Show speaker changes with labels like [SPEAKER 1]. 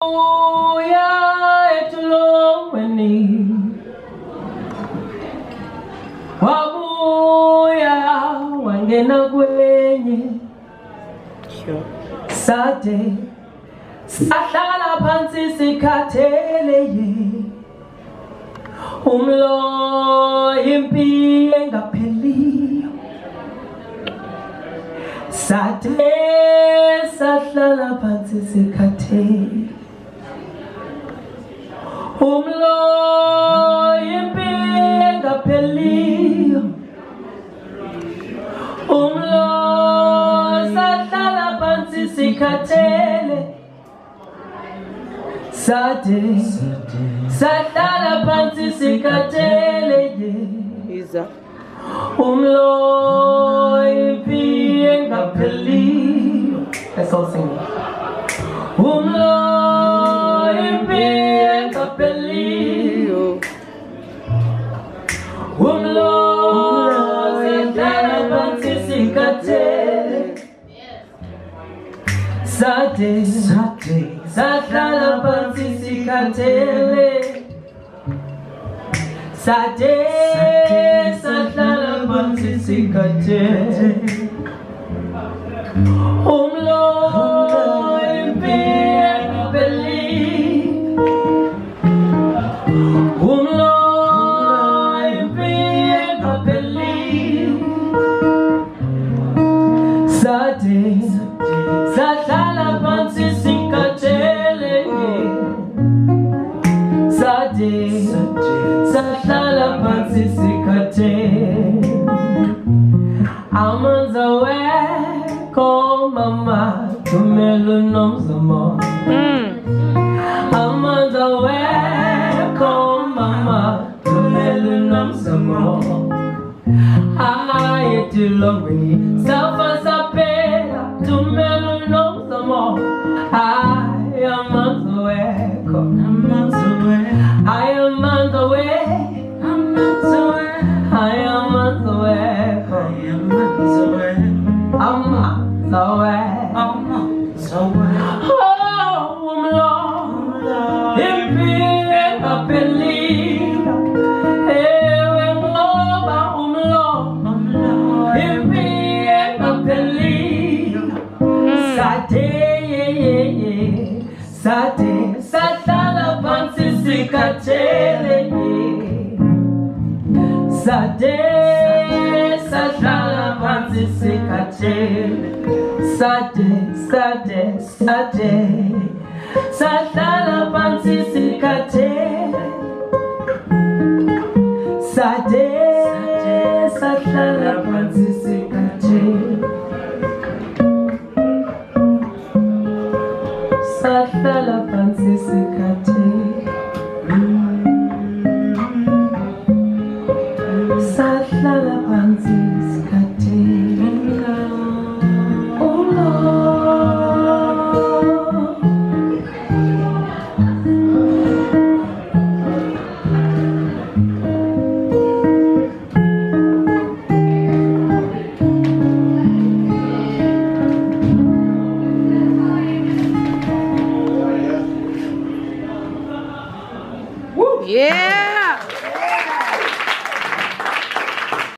[SPEAKER 1] Wabuya etulongweni, wabuya wangena kwenye, sade sahlala phansi sikhathele umlo impi engapheliyo, sade sahlala phansi sikhathele umlo impi engapheliyo, umlo sahlala phansi sikhathele, sade sahlala phansi sikhathele umlo impi engapheliyo. Let's all sing it. Umlo impi engapheliyo, umlo sahlala phansi sikhathele, sade sahlala phansi sikhathele, sade sahlala phansi sikhathele umlo impi engapheliyo, umlo impi engapheliyo, sade sahlala phansi sikhathele, sade sahlala phansi sikhathele. Amanzi awekho mama thumela uNomzamo, amanzi awekho mama thumela uNomzamo, hayi etulongweni safa saphela thumela uNomzamo, hayi amanzi awekho, hayi amanzi awekho, hayi amanzi awekho, umlo impi engapheliyo, ewe ngoba umlo impi engapheliyo, sade sade sahlala phansi sikhathele, sade sahlala phansi sikhathele, sade sahlala phansi sikhathele, sade sahlala phansi sikhathele, sahlala phansi sikhathele.